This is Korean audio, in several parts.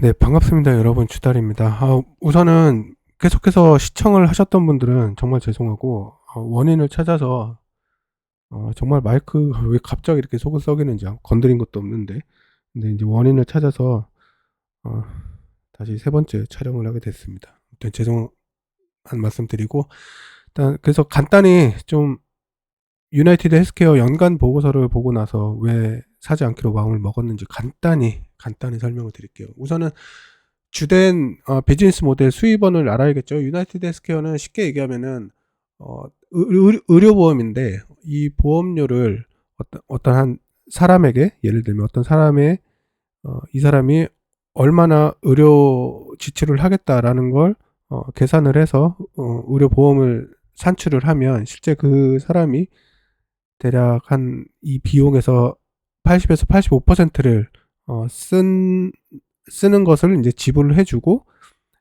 네, 반갑습니다. 여러분, 주달입니다. 우선은 계속해서 시청을 하셨던 분들은 정말 죄송하고, 원인을 찾아서, 정말 마이크가 왜 갑자기 이렇게 속을 썩이는지 건드린 것도 없는데, 근데 이제 원인을 찾아서, 어, 다시 세 번째 촬영을 하게 됐습니다. 일단 죄송한 말씀 드리고, 일단 그래서 간단히 좀 유나이티드 헬스케어 연간 보고서를 보고 나서 왜 사지 않기로 마음을 먹었는지 간단히 설명을 드릴게요. 우선은 주된 비즈니스 모델 수입원을 알아야겠죠. 유나이티드 헬스케어는 쉽게 얘기하면은 의료보험인데 이 보험료를 어떤 한 사람에게, 예를 들면 어떤 사람의 이 사람이 얼마나 의료 지출을 하겠다라는 걸 계산을 해서 의료보험을 산출을 하면 실제 그 사람이 대략 한 이 비용에서 80에서 85%를 쓰는 것을 이제 지불을 해주고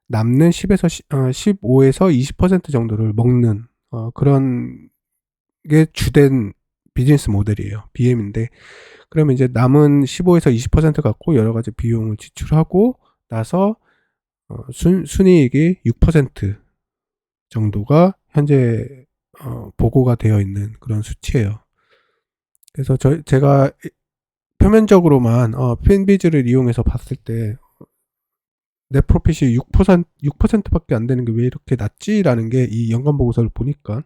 남는 10에서 15에서 20% 정도를 먹는 그런 게 주된 비즈니스 모델이에요. BM인데 그러면 이제 남은 15에서 20% 갖고 여러 가지 비용을 지출하고 나서 순이익이 6% 정도가 현재 보고가 되어 있는 그런 수치예요. 그래서 제가 표면적으로만 핀비즈를 이용해서 봤을 때 넷 프로핏이 6%밖에 안 되는 게 왜 이렇게 낮지라는 게 이 연간 보고서를 보니까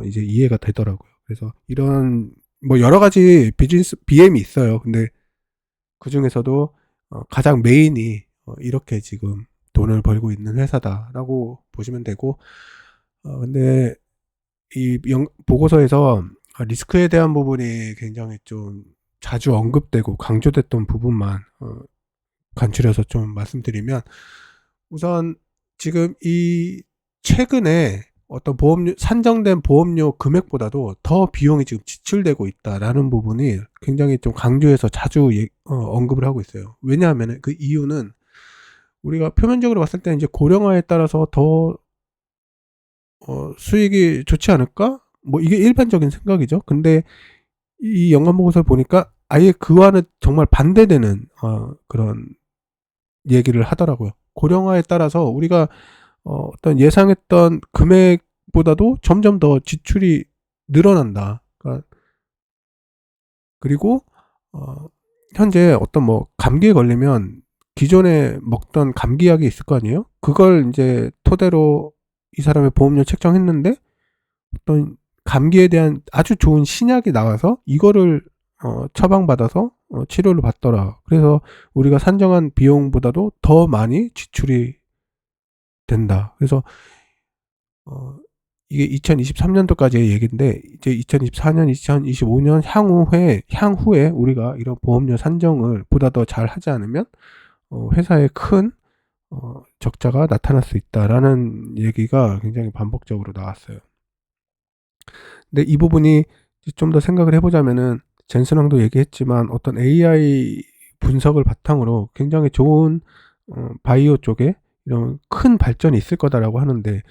이제 이해가 되더라고요. 그래서 이런 뭐 여러 가지 비즈니스 BM이 있어요. 근데 그 중에서도 가장 메인이 이렇게 지금 돈을 벌고 있는 회사다라고 보시면 되고, 근데 이 보고서에서 리스크에 대한 부분이 굉장히 좀 자주 언급되고 강조됐던 부분만 간추려서 좀 말씀드리면, 우선 지금 이 최근에 어떤 보험료 산정된 보험료 금액보다도 더 비용이 지금 지출되고 있다라는 부분이 굉장히 좀 강조해서 자주 언급을 하고 있어요. 왜냐하면 그 이유는 우리가 표면적으로 봤을 때 이제 고령화에 따라서 더 수익이 좋지 않을까? 뭐 이게 일반적인 생각이죠. 근데 이 연간 보고서를 보니까 아예 그와는 정말 반대되는 그런 얘기를 하더라고요. 고령화에 따라서 우리가 어떤 예상했던 금액보다도 점점 더 지출이 늘어난다. 그러니까 그리고 어, 현재 어떤 뭐 감기에 걸리면 기존에 먹던 감기약이 있을 거 아니에요? 그걸 이제 토대로 이 사람의 보험료 책정했는데 어떤 감기에 대한 아주 좋은 신약이 나와서 이거를 처방받아서 치료를 받더라. 그래서 우리가 산정한 비용보다도 더 많이 지출이 된다. 그래서 어, 이게 2023년도까지의 얘기인데 이제 2024년, 2025년 향후에 우리가 이런 보험료 산정을 보다 더 잘 하지 않으면 회사에 큰 적자가 나타날 수 있다라는 얘기가 굉장히 반복적으로 나왔어요. 근데 이 부분이 좀 더 생각을 해보자면은 젠슨왕도 얘기했지만 어떤 AI 분석을 바탕으로 굉장히 좋은 바이오 쪽에 이런 큰 발전이 있을 거다라고 하는데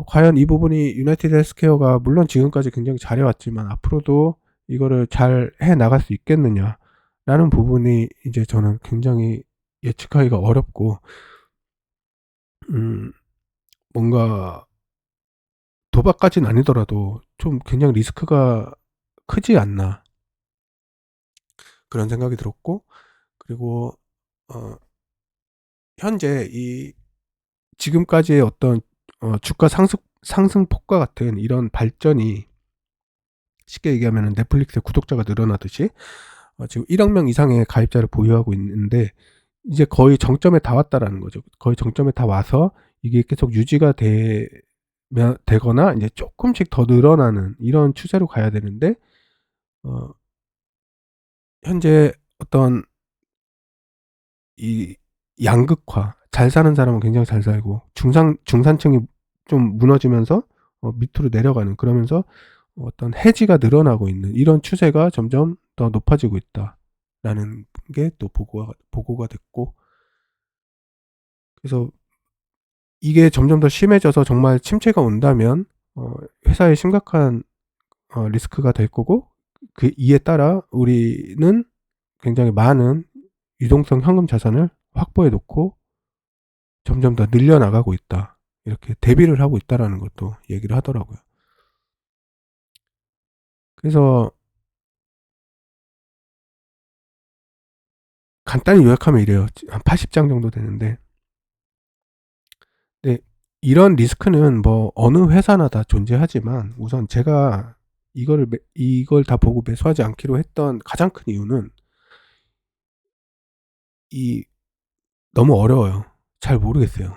과연 이 부분이 유나이티드 헬스케어가 물론 지금까지 굉장히 잘해왔지만 앞으로도 이거를 잘 해 나갈 수 있겠느냐라는 부분이 이제 저는 굉장히 예측하기가 어렵고 음 뭔가 도박까지는 아니더라도 좀 굉장히 리스크가 크지 않나 그런 생각이 들었고, 그리고 어 현재 이 지금까지의 어떤 주가 상승폭과 같은 이런 발전이 쉽게 얘기하면 넷플릭스의 구독자가 늘어나듯이 지금 1억 명 이상의 가입자를 보유하고 있는데 이제 거의 정점에 다 왔다라는 거죠. 거의 정점에 다 와서 이게 계속 유지가 되거나 이제 조금씩 더 늘어나는 이런 추세로 가야 되는데 어, 현재 어떤 이 양극화, 잘 사는 사람은 굉장히 잘 살고 중산층이 좀 무너지면서 밑으로 내려가는, 그러면서 어떤 해지가 늘어나고 있는 이런 추세가 점점 더 높아지고 있다라는 게 또 보고가 됐고, 그래서 이게 점점 더 심해져서 정말 침체가 온다면 회사에 심각한 리스크가 될 거고, 그 이에 따라 우리는 굉장히 많은 유동성 현금 자산을 확보해 놓고 점점 더 늘려나가고 있다. 이렇게 대비를 하고 있다라는 것도 얘기를 하더라고요. 그래서 간단히 요약하면 이래요. 한 80장 정도 되는데, 네, 이런 리스크는 뭐 어느 회사나 다 존재하지만 우선 제가 이걸 다 보고 매수하지 않기로 했던 가장 큰 이유는 이 너무 어려워요. 잘 모르겠어요.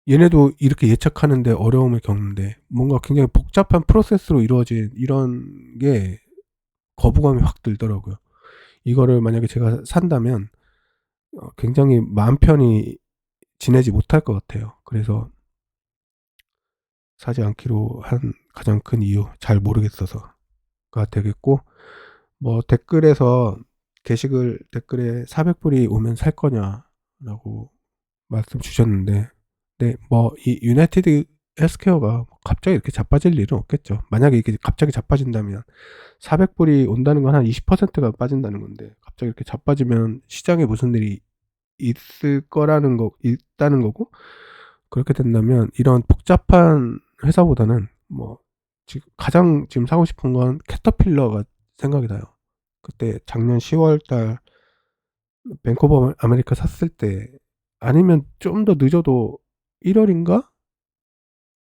얘네도 이렇게 예측하는데 어려움을 겪는데 뭔가 굉장히 복잡한 프로세스로 이루어진 이런 게 거부감이 확 들더라고요. 이거를 만약에 제가 산다면 굉장히 마음 편히 지내지 못할 것 같아요. 그래서 사지 않기로 한 가장 큰 이유, 잘 모르겠어서가 되겠고, 뭐 댓글에서 게시글 댓글에 400불이 오면 살 거냐라고 말씀 주셨는데, 네, 뭐 이 유나이티드 헬스케어가 갑자기 이렇게 자빠질 일은 없겠죠. 만약에 이게 갑자기 자빠진다면 400불이 온다는 건 한 20%가 빠진다는 건데, 갑자기 이렇게 자빠지면 시장에 무슨 일이 있다는 거고, 그렇게 된다면 이런 복잡한 회사보다는 뭐 지금 사고 싶은 건 캐터필러가 생각이 나요. 그때 작년 10월 달 뱅크 오브 아메리카 샀을 때, 아니면 좀 더 늦어도 1월인가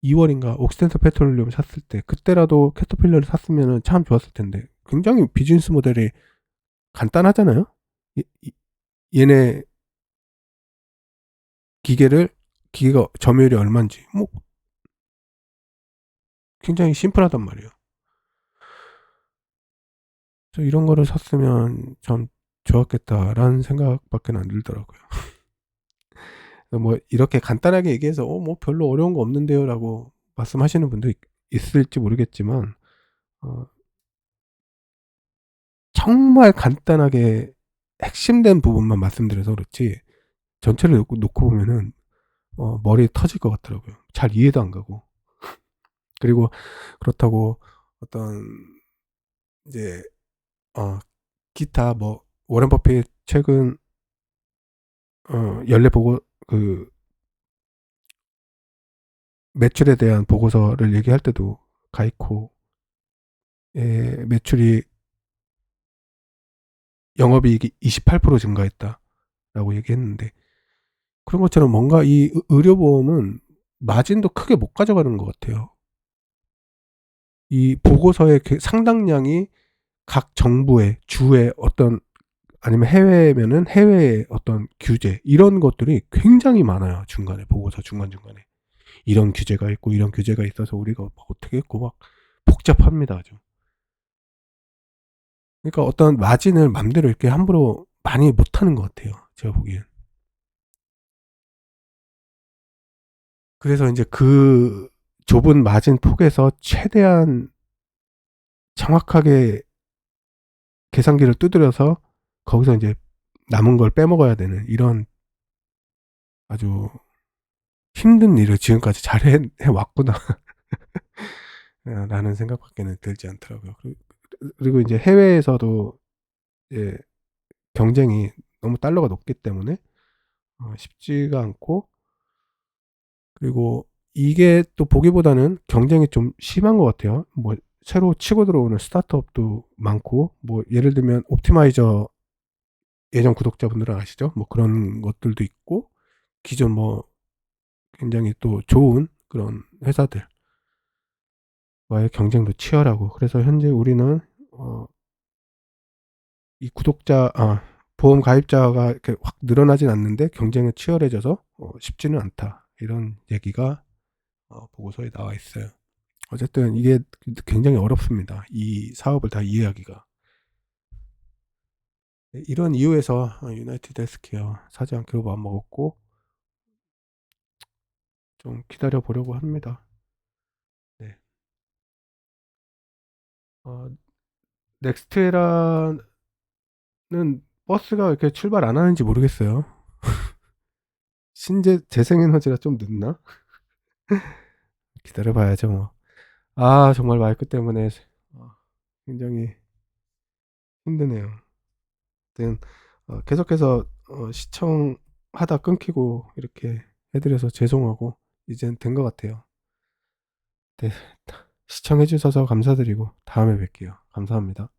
2월인가 옥시덴스 페트롤리움 샀을 때, 그때라도 캐터필러를 샀으면 참 좋았을 텐데. 굉장히 비즈니스 모델이 간단하잖아요. 얘네 기계가 점유율이 얼마인지 뭐 굉장히 심플하단 말이에요. 그래서 이런 거를 샀으면 참 좋았겠다라는 생각밖에 안 들더라고요. 뭐 이렇게 간단하게 얘기해서 뭐 별로 어려운 거 없는데요라고 말씀하시는 분도 있을지 모르겠지만, 어, 정말 간단하게 핵심된 부분만 말씀드려서 그렇지 전체를 놓고 보면은 머리 터질 것 같더라고요. 잘 이해도 안 가고. 그리고 그렇다고 어떤 이제 기타 뭐 워렌 버핏 최근 연례 보고 그 매출에 대한 보고서를 얘기할 때도 가이코의 매출이 영업이익이 28% 증가했다라고 얘기했는데, 그런 것처럼 뭔가 이 의료보험은 마진도 크게 못 가져가는 것 같아요. 이 보고서의 상당량이 각 정부의 주의 어떤, 아니면 해외면은 해외의 어떤 규제, 이런 것들이 굉장히 많아요. 중간에 보고서 중간중간에 이런 규제가 있고 이런 규제가 있어서 우리가 어떻게 했고 막 복잡합니다. 아주. 그러니까 어떤 마진을 맘대로 이렇게 함부로 많이 못하는 것 같아요. 제가 보기엔. 그래서 이제 그 좁은 마진 폭에서 최대한 정확하게 계산기를 두드려서 거기서 이제 남은 걸 빼먹어야 되는 이런 아주 힘든 일을 지금까지 잘 해왔구나 라는 생각밖에는 들지 않더라고요. 그리고 이제 해외에서도 이제 경쟁이 너무 달러가 높기 때문에 쉽지가 않고, 그리고 이게 또 보기보다는 경쟁이 좀 심한 것 같아요. 뭐 새로 치고 들어오는 스타트업도 많고, 뭐 예를 들면 옵티마이저 예전 구독자분들은 아시죠? 뭐 그런 것들도 있고, 기존 뭐 굉장히 또 좋은 그런 회사들과의 경쟁도 치열하고, 그래서 현재 우리는 이 보험 가입자가 이렇게 확 늘어나진 않는데 경쟁이 치열해져서 쉽지는 않다, 이런 얘기가 보고서에 나와 있어요. 어쨌든 이게 굉장히 어렵습니다. 이 사업을 다 이해하기가. 이런 이유에서 유나이티드 헬스케어 사지 않기로 마음먹었고, 좀 기다려 보려고 합니다. 네. 넥스트에라는 버스가 이렇게 출발 안 하는지 모르겠어요. 신재 재생에너지가 좀 늦나? 기다려 봐야죠 뭐. 정말 마이크 때문에 굉장히 힘드네요. 아무튼 계속해서 시청하다 끊기고 이렇게 해드려서 죄송하고 이젠 된 것 같아요. 네, 시청해주셔서 감사드리고 다음에 뵐게요. 감사합니다.